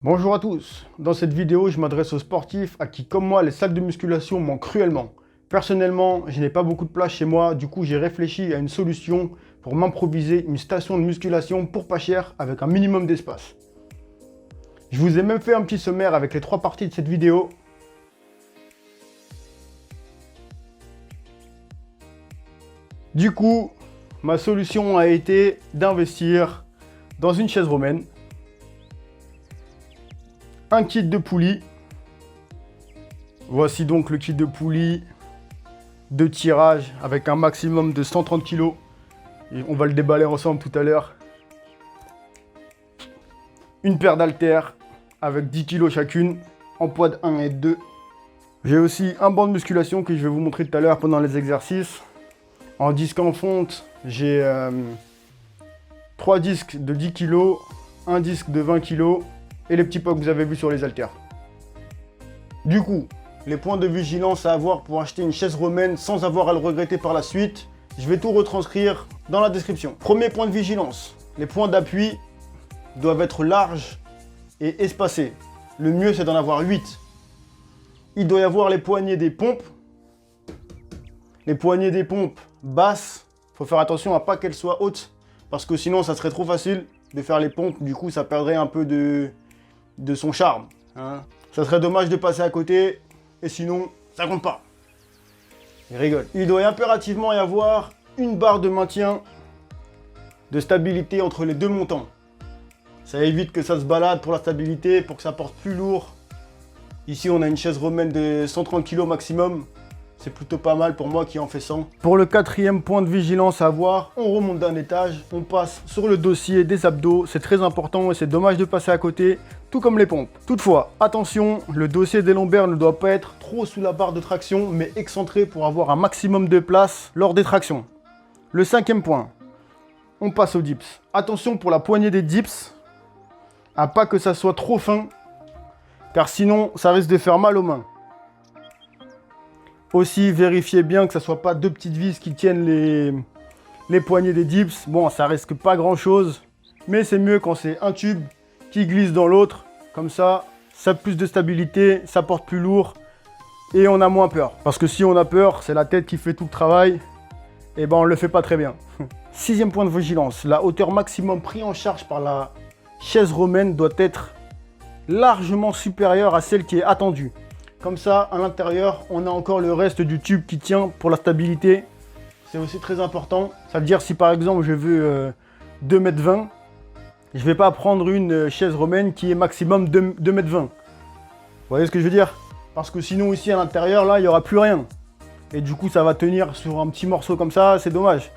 Bonjour à tous, dans cette vidéo je m'adresse aux sportifs à qui comme moi les salles de musculation manquent cruellement. Personnellement je n'ai pas beaucoup de place chez moi, du coup j'ai réfléchi à une solution pour m'improviser une station de musculation pour pas cher avec un minimum d'espace. Je vous ai même fait un petit sommaire avec les 3 parties de cette vidéo. Du coup, ma solution a été d'investir dans une chaise romaine, un kit de poulie. Voici donc le kit de poulie de tirage avec un maximum de 130 kg. Et on va le déballer ensemble tout à l'heure. Une paire d'haltères avec 10 kg chacune en poids de 1 et 2. J'ai aussi un banc de musculation que je vais vous montrer tout à l'heure pendant les exercices. En disque en fonte, j'ai 3 disques de 10 kg, un disque de 20 kg et les petits pots que vous avez vus sur les haltères. Du coup, les points de vigilance à avoir pour acheter une chaise romaine sans avoir à le regretter par la suite, je vais tout retranscrire dans la description. Premier point de vigilance, les points d'appui doivent être larges et espacés. Le mieux c'est d'en avoir 8. Il doit y avoir les poignées des pompes. Les poignées des pompes basses, il faut faire attention à pas qu'elles soient hautes parce que sinon ça serait trop facile de faire les pompes, du coup ça perdrait un peu de son charme. Hein. Ça serait dommage de passer à côté et sinon ça compte pas. Il rigole. Il doit impérativement y avoir une barre de maintien de stabilité entre les deux montants. Ça évite que ça se balade pour la stabilité, pour que ça porte plus lourd. Ici on a une chaise romaine de 130 kg maximum. C'est plutôt pas mal pour moi qui en fais 100. Pour le quatrième point de vigilance à avoir, on remonte d'un étage, on passe sur le dossier des abdos. C'est très important et c'est dommage de passer à côté, tout comme les pompes. Toutefois, attention, le dossier des lombaires ne doit pas être trop sous la barre de traction, mais excentré pour avoir un maximum de place lors des tractions. Le cinquième point, on passe aux dips. Attention pour la poignée des dips, à pas que ça soit trop fin, car sinon ça risque de faire mal aux mains. Aussi, vérifiez bien que ça ne soit pas deux petites vis qui tiennent les poignées des dips. Bon, ça risque pas grand chose, mais c'est mieux quand c'est un tube qui glisse dans l'autre. Comme ça a plus de stabilité, ça porte plus lourd et on a moins peur. Parce que si on a peur, c'est la tête qui fait tout le travail, et ben on le fait pas très bien. Sixième point de vigilance, la hauteur maximum prise en charge par la chaise romaine doit être largement supérieure à celle qui est attendue. Comme ça, à l'intérieur, on a encore le reste du tube qui tient pour la stabilité. C'est aussi très important. Ça veut dire si par exemple je veux 2,20 m, je ne vais pas prendre une chaise romaine qui est maximum 2,20 m. Vous voyez ce que je veux dire? Parce que sinon ici à l'intérieur, là, il n'y aura plus rien. Et du coup, ça va tenir sur un petit morceau comme ça, c'est dommage.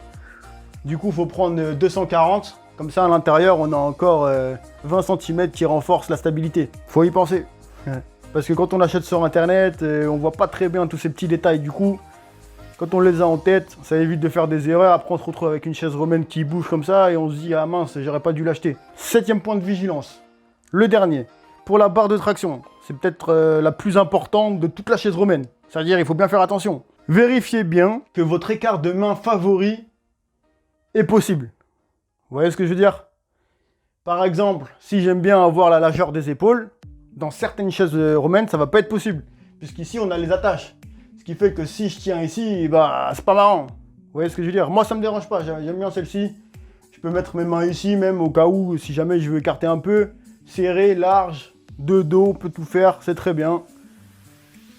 Du coup, il faut prendre 240. Comme ça, à l'intérieur, on a encore 20 cm qui renforcent la stabilité. Faut y penser. Parce que quand on achète sur internet, on voit pas très bien tous ces petits détails. Du coup, quand on les a en tête, ça évite de faire des erreurs. Après, on se retrouve avec une chaise romaine qui bouge comme ça et on se dit, ah mince, j'aurais pas dû l'acheter. Septième point de vigilance. Le dernier. Pour la barre de traction. C'est peut-être la plus importante de toute la chaise romaine. C'est-à-dire, il faut bien faire attention. Vérifiez bien que votre écart de main favori est possible. Vous voyez ce que je veux dire? Par exemple, si j'aime bien avoir la largeur des épaules, dans certaines chaises romaines, ça va pas être possible. Puisqu'ici, on a les attaches. Ce qui fait que si je tiens ici, bah, c'est pas marrant. Vous voyez ce que je veux dire? Moi, ça me dérange pas. J'aime bien celle-ci. Je peux mettre mes mains ici, même au cas où, si jamais je veux écarter un peu. Serré, large, de dos, on peut tout faire. C'est très bien.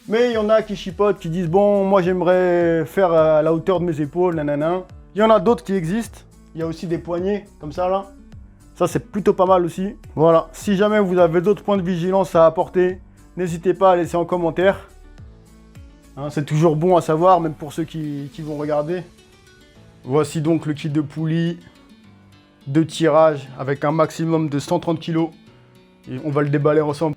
Mais il y en a qui chipotent, qui disent, bon, moi, j'aimerais faire à la hauteur de mes épaules, nanana. Il y en a d'autres qui existent. Il y a aussi des poignées, comme ça, là. Ça, c'est plutôt pas mal aussi. Voilà, si jamais vous avez d'autres points de vigilance à apporter, n'hésitez pas à laisser en commentaire. Hein, c'est toujours bon à savoir, même pour ceux qui vont regarder. Voici donc le kit de poulie de tirage avec un maximum de 130 kg. Et on va le déballer ensemble.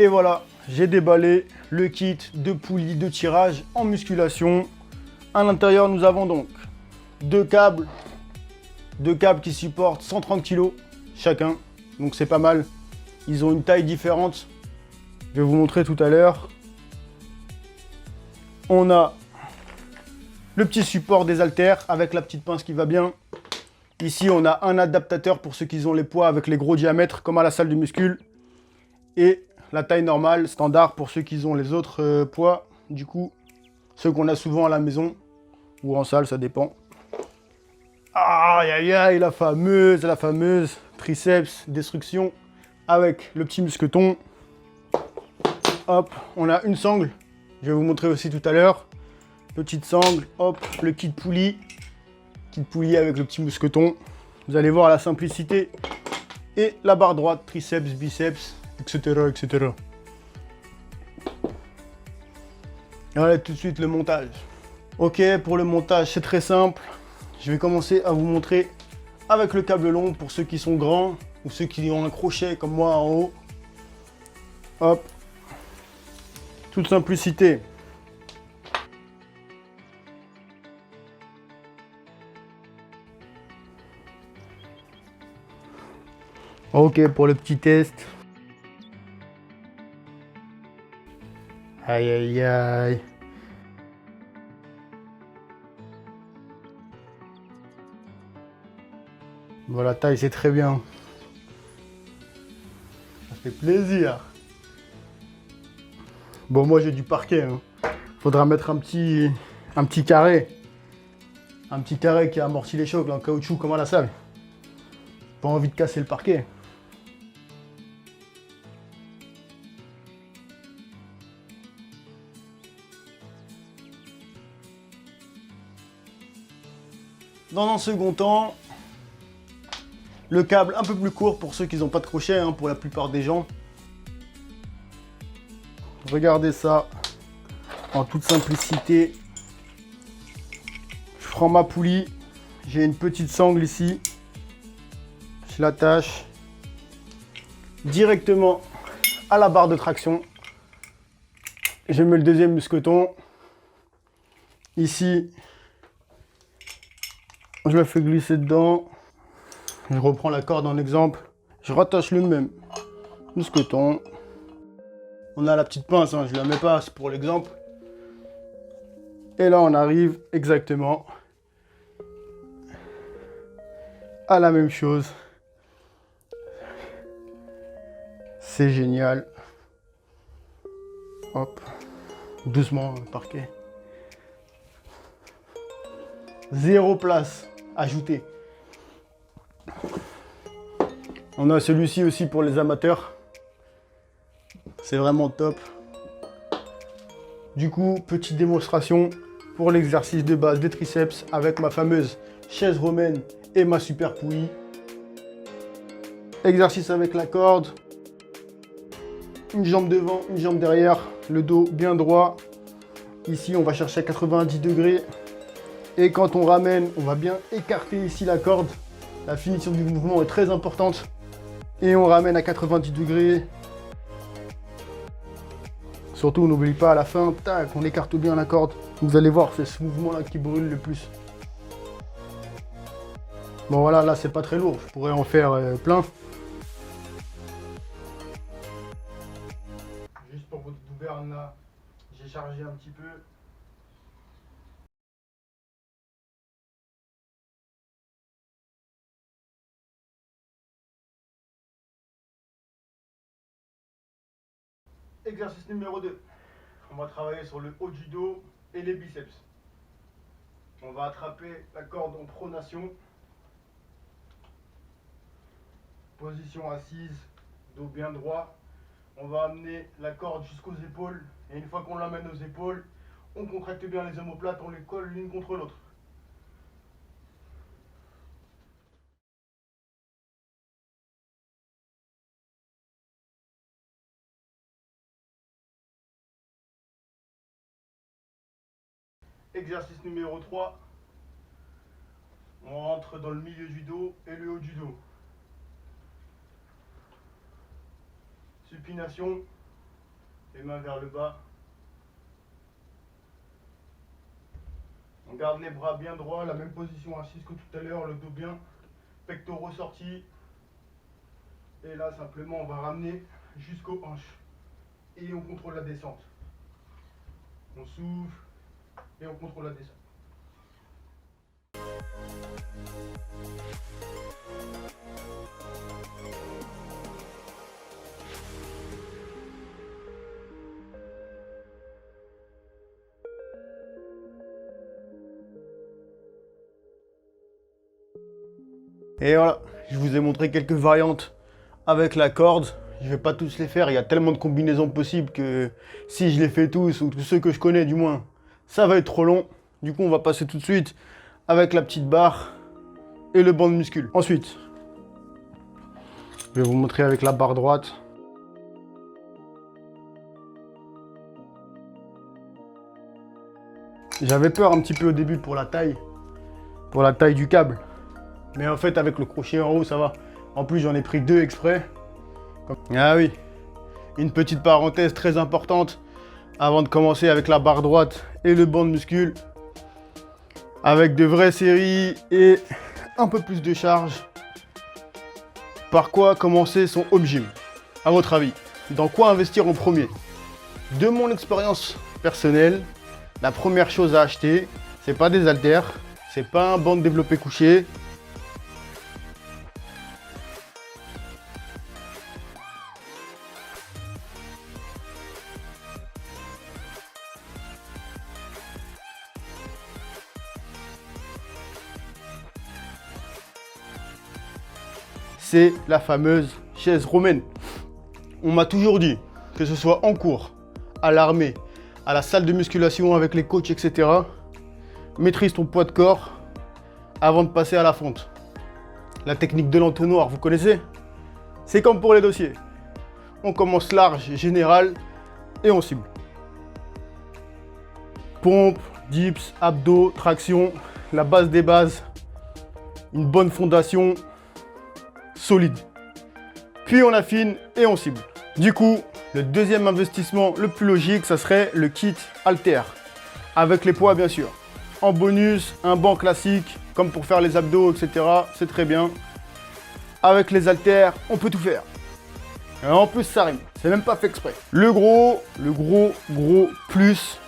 Et voilà, j'ai déballé le kit de poulie de tirage en musculation. À l'intérieur, nous avons donc deux câbles qui supportent 130 kg chacun. Donc c'est pas mal. Ils ont une taille différente. Je vais vous montrer tout à l'heure. On a le petit support des haltères avec la petite pince qui va bien. Ici, on a un adaptateur pour ceux qui ont les poids avec les gros diamètres, comme à la salle du muscle. Et la taille normale, standard, pour ceux qui ont les autres poids. Du coup, ceux qu'on a souvent à la maison ou en salle, ça dépend. Aïe, aïe, aïe, la fameuse triceps destruction avec le petit musqueton. Hop, on a une sangle. Je vais vous montrer aussi tout à l'heure. Petite sangle, hop, le kit poulie. Kit poulie avec le petit mousqueton. Vous allez voir la simplicité. Et la barre droite, triceps, biceps, etc. etc. Allez, tout de suite le montage. Ok, pour le montage, c'est très simple. Je vais commencer à vous montrer avec le câble long pour ceux qui sont grands ou ceux qui ont un crochet comme moi en haut. Hop. Toute simplicité. Ok, pour le petit test. Aïe, aïe, aïe. Bon, la taille, c'est très bien. Ça fait plaisir. Bon, moi, j'ai du parquet. Hein. Faudra mettre un petit carré. Un petit carré qui amortit les chocs, là, en caoutchouc, comme à la salle. Pas envie de casser le parquet. Dans un second temps, le câble un peu plus court pour ceux qui n'ont pas de crochet, hein, pour la plupart des gens. Regardez ça, en toute simplicité. Je prends ma poulie, j'ai une petite sangle ici. Je l'attache directement à la barre de traction. Je mets le deuxième mousqueton. Ici, je le fais glisser dedans. Je reprends la corde en exemple. Je rattache le même mousqueton. On a la petite pince, hein, je ne la mets pas, c'est pour l'exemple. Et là, on arrive exactement à la même chose. C'est génial. Hop. Doucement, le parquet. Zéro place ajoutée. On a celui-ci aussi pour les amateurs. C'est vraiment top. Du coup, petite démonstration pour l'exercice de base des triceps avec ma fameuse chaise romaine et ma super poulie. Exercice avec la corde. Une jambe devant, une jambe derrière. Le dos bien droit. Ici, on va chercher à 90 degrés. Et quand on ramène, on va bien écarter ici la corde. La finition du mouvement est très importante. Et on ramène à 90 degrés. Surtout, n'oublie pas à la fin, tac, on écarte bien la corde. Vous allez voir, c'est ce mouvement-là qui brûle le plus. Bon voilà, là c'est pas très lourd, je pourrais en faire plein. Juste pour votre gouverne là, j'ai chargé un petit peu. Exercice numéro 2. On va travailler sur le haut du dos et les biceps. On va attraper la corde en pronation. Position assise, dos bien droit. On va amener la corde jusqu'aux épaules. Et une fois qu'on l'amène aux épaules, on contracte bien les omoplates, on les colle l'une contre l'autre. Exercice numéro 3. On rentre dans le milieu du dos et le haut du dos. Supination, les mains vers le bas. On garde les bras bien droits, la même position assise que tout à l'heure, le dos bien, pectoraux sortis. Et là, simplement, on va ramener jusqu'aux hanches. Et on contrôle la descente. On souffle et on contrôle la descente. Et voilà, je vous ai montré quelques variantes avec la corde. Je ne vais pas tous les faire, il y a tellement de combinaisons possibles que si je les fais tous, ou tous ceux que je connais du moins, ça va être trop long. Du coup, on va passer tout de suite avec la petite barre et le banc de muscule. Ensuite, je vais vous montrer avec la barre droite. J'avais peur un petit peu au début pour la taille du câble. Mais en fait, avec le crochet en haut, ça va. En plus, j'en ai pris 2 exprès. Ah oui, une petite parenthèse très importante avant de commencer avec la barre droite et le banc de muscule. Avec de vraies séries et un peu plus de charge. Par quoi commencer son home gym? À votre avis, dans quoi investir en premier? De mon expérience personnelle, la première chose à acheter, c'est pas des haltères, c'est pas un banc de développé couché. C'est la fameuse chaise romaine. On m'a toujours dit, que ce soit en cours, à l'armée, à la salle de musculation avec les coachs, etc. Maîtrise ton poids de corps avant de passer à la fonte. La technique de l'entonnoir, vous connaissez? C'est comme pour les dossiers. On commence large, général, et on cible. Pompe, dips, abdos, traction, la base des bases, une bonne fondation solide. Puis on affine et on cible. Du coup, le deuxième investissement le plus logique, ça serait le kit halter. Avec les poids bien sûr. En bonus, un banc classique, comme pour faire les abdos, etc. C'est très bien. Avec les haltères, on peut tout faire. Et en plus, ça rime. C'est même pas fait exprès. Le gros plus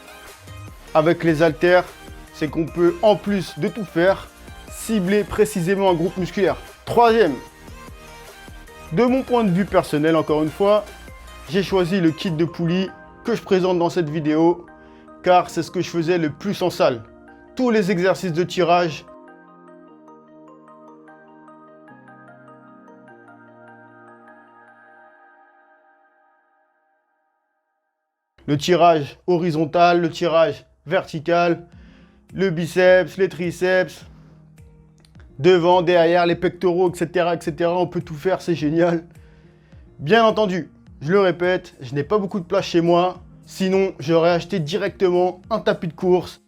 avec les haltères, c'est qu'on peut, en plus de tout faire, cibler précisément un groupe musculaire. Troisième, de mon point de vue personnel, encore une fois, j'ai choisi le kit de poulie que je présente dans cette vidéo, car c'est ce que je faisais le plus en salle. Tous les exercices de tirage, le tirage horizontal, le tirage vertical, le biceps, les triceps, devant, derrière, les pectoraux, etc., etc. On peut tout faire, c'est génial. Bien entendu, je le répète, je n'ai pas beaucoup de place chez moi. Sinon, j'aurais acheté directement un tapis de course.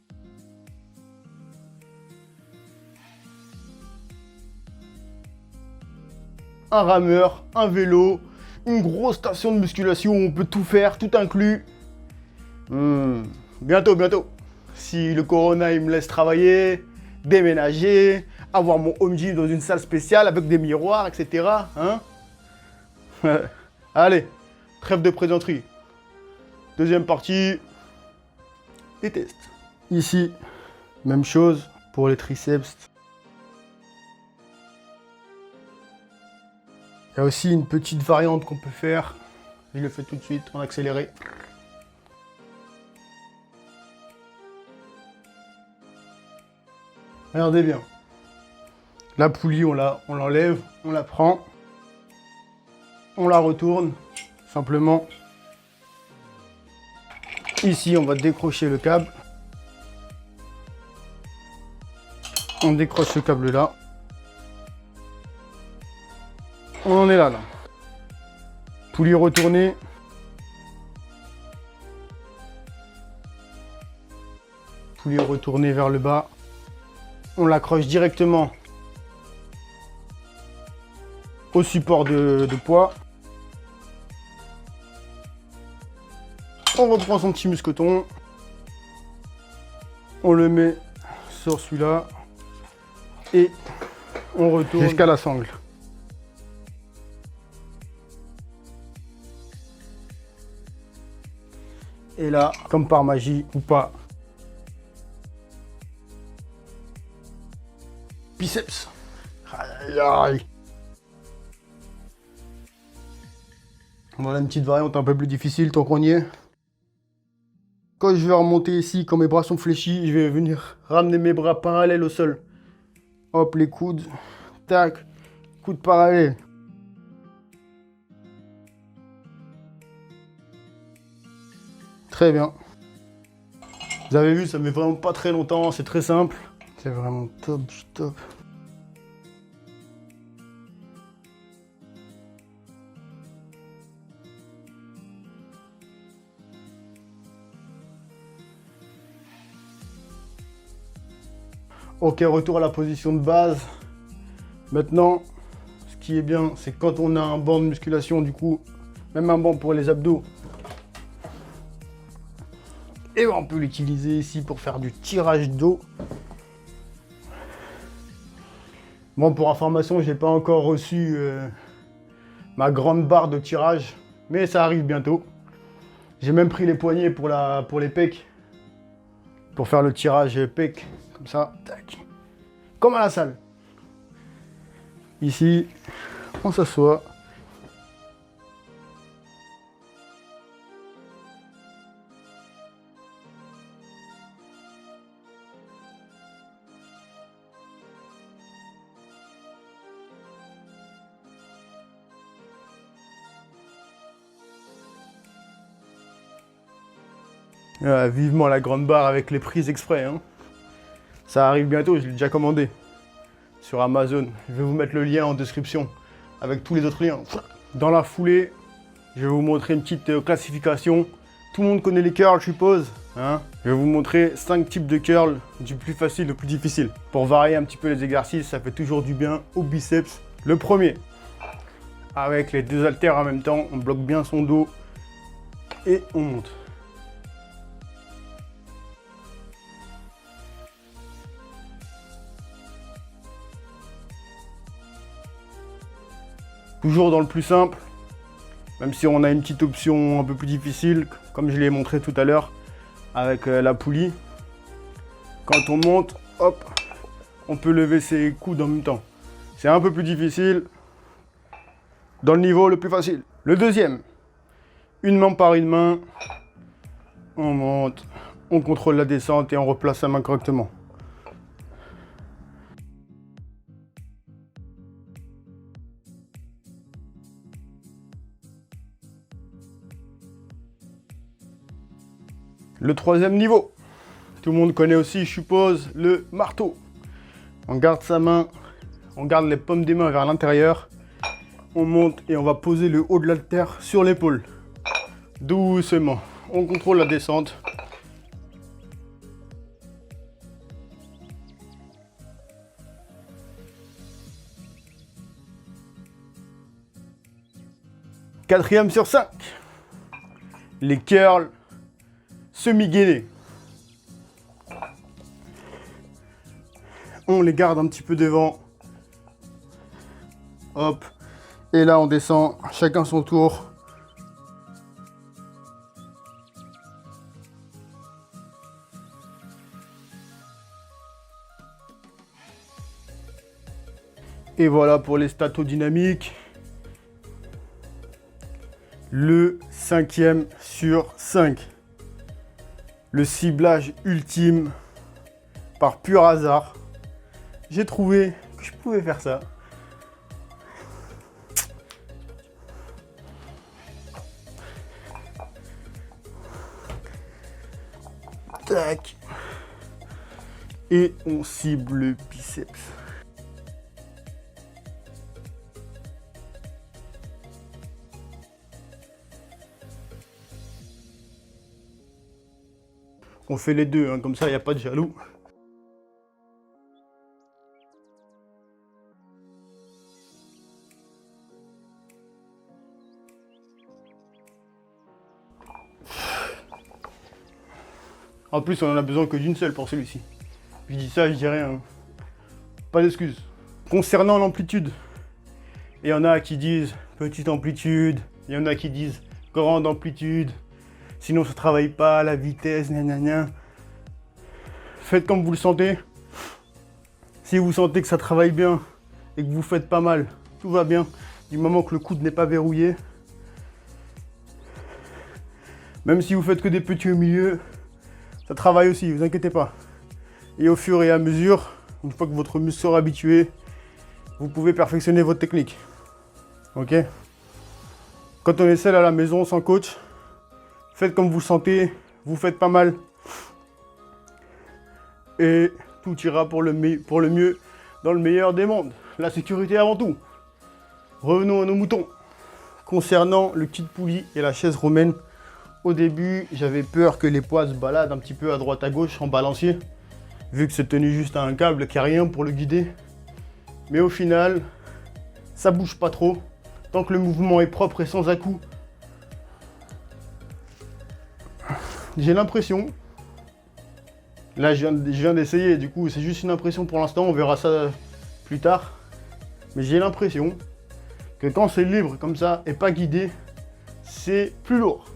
Un rameur, un vélo, une grosse station de musculation où on peut tout faire, tout inclus. Bientôt. Si le corona il me laisse travailler, déménager, avoir mon home gym dans une salle spéciale avec des miroirs, etc. Hein. Allez, trêve de plaisanterie. Deuxième partie, les tests. Ici, même chose pour les triceps. Il y a aussi une petite variante qu'on peut faire. Je le fais tout de suite en accéléré. Regardez bien. La poulie, on l'enlève, on la prend. On la retourne, simplement. Ici, on va décrocher le câble. On décroche ce câble-là. On en est là. Poulie retournée. Poulie retournée vers le bas. On l'accroche directement au support de poids. On reprend son petit mousqueton. On le met sur celui-là. Et on retourne jusqu'à la sangle. Et là, comme par magie ou pas, biceps. Aïe, aïe. Voilà une petite variante un peu plus difficile tant qu'on y est. Quand je vais remonter ici, quand mes bras sont fléchis, je vais venir ramener mes bras parallèles au sol. Hop, les coudes. Tac. Coudes parallèles. Très bien. Vous avez vu, ça met vraiment pas très longtemps, c'est très simple. C'est vraiment top, top. Ok, retour à la position de base. Maintenant, ce qui est bien, c'est quand on a un banc de musculation, du coup, même un banc pour les abdos. Et on peut l'utiliser ici pour faire du tirage d'eau. Bon, pour information, j'ai pas encore reçu ma grande barre de tirage, mais ça arrive bientôt. J'ai même pris les poignets pour les pecs, pour faire le tirage pec, comme ça, tac, comme à la salle. Ici, on s'assoit. Vivement la grande barre avec les prises exprès. Hein. Ça arrive bientôt, je l'ai déjà commandé sur Amazon. Je vais vous mettre le lien en description avec tous les autres liens. Dans la foulée, je vais vous montrer une petite classification. Tout le monde connaît les curls, je suppose. Hein. Je vais vous montrer 5 types de curls, du plus facile au plus difficile. Pour varier un petit peu les exercices, ça fait toujours du bien au biceps. Le premier, avec les 2 haltères en même temps, on bloque bien son dos et on monte. Toujours dans le plus simple, même si on a une petite option un peu plus difficile, comme je l'ai montré tout à l'heure, avec la poulie. Quand on monte, hop, on peut lever ses coudes en même temps. C'est un peu plus difficile, dans le niveau le plus facile. Le deuxième, une main par une main, on monte, on contrôle la descente et on replace sa main correctement. Le troisième niveau, tout le monde connaît aussi, je suppose, le marteau. On garde sa main, on garde les paumes des mains vers l'intérieur. On monte et on va poser le haut de l'haltère sur l'épaule. Doucement, on contrôle la descente. Quatrième sur 5, les curls semi-gainés. On les garde un petit peu devant. Hop. Et là, on descend, chacun son tour. Et voilà pour les statodynamiques. Le 5e sur 5. Le ciblage ultime par pur hasard. J'ai trouvé que je pouvais faire ça. Tac. Et on cible le biceps. On fait les deux, hein, comme ça il n'y a pas de jaloux. En plus, on en a besoin que d'une seule pour celui-ci. Je dis ça, je dis rien. Pas d'excuses. Concernant l'amplitude, il y en a qui disent petite amplitude, il y en a qui disent grande amplitude. Sinon, ça travaille pas à la vitesse, gna. Faites comme vous le sentez. Si vous sentez que ça travaille bien et que vous faites pas mal, tout va bien. Du moment que le coude n'est pas verrouillé. Même si vous faites que des petits au milieu, ça travaille aussi, vous inquiétez pas. Et au fur et à mesure, une fois que votre muscle sera habitué, vous pouvez perfectionner votre technique. Ok? Quand on est seul à la maison sans coach, faites comme vous le sentez, vous faites pas mal. Et tout ira pour le mieux dans le meilleur des mondes. La sécurité avant tout. Revenons à nos moutons. Concernant le kit poulie et la chaise romaine, au début, j'avais peur que les poids se baladent un petit peu à droite à gauche en balancier, vu que c'est tenu juste à un câble qui n'a rien pour le guider. Mais au final, ça bouge pas trop. Tant que le mouvement est propre et sans à-coups, j'ai l'impression, là je viens d'essayer, du coup c'est juste une impression pour l'instant, on verra ça plus tard. Mais j'ai l'impression que quand c'est libre comme ça et pas guidé, c'est plus lourd.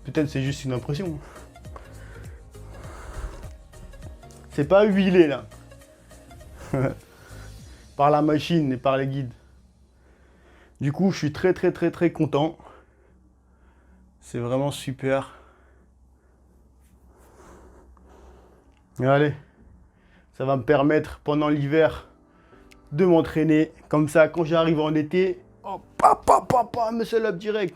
Peut-être c'est juste une impression. C'est pas huilé là. Par la machine et par les guides. Du coup, je suis très content. C'est vraiment super. Et allez, ça va me permettre pendant l'hiver de m'entraîner. Comme ça, quand j'arrive en été, oh, muscle up direct.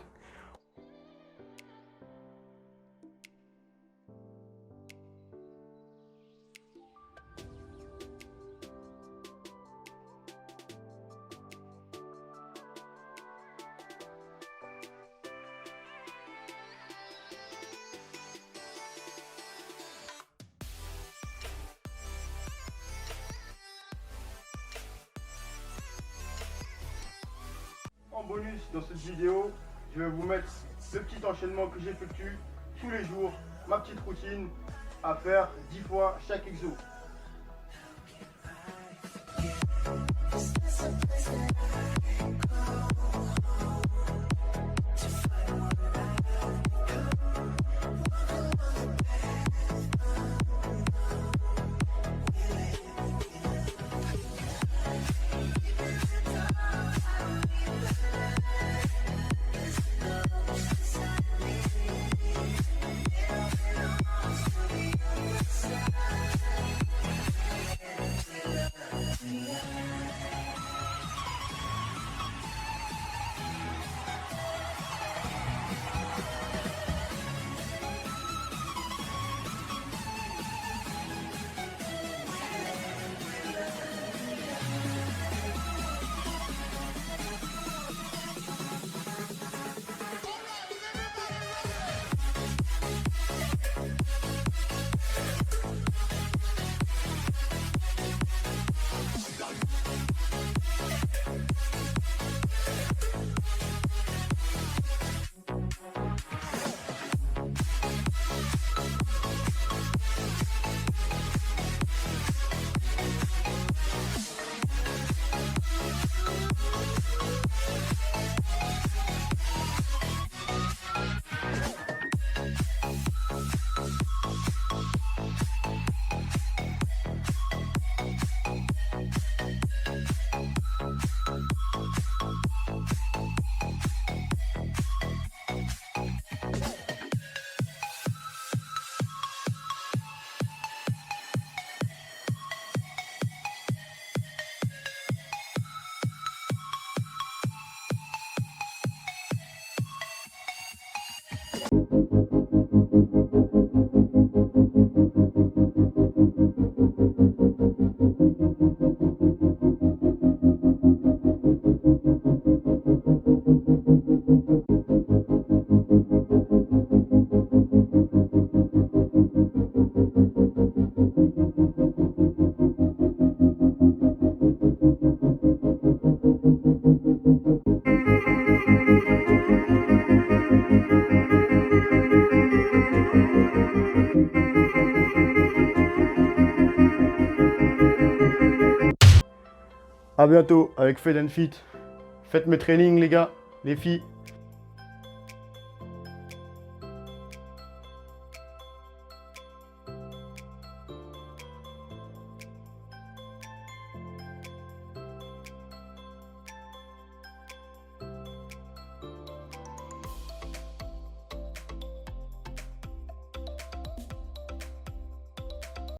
En bonus dans cette vidéo, je vais vous mettre le petit enchaînement que j'effectue tous les jours, ma petite routine à faire 10 fois chaque exo. A bientôt avec Fed and Fit. Faites mes trainings les gars, les filles.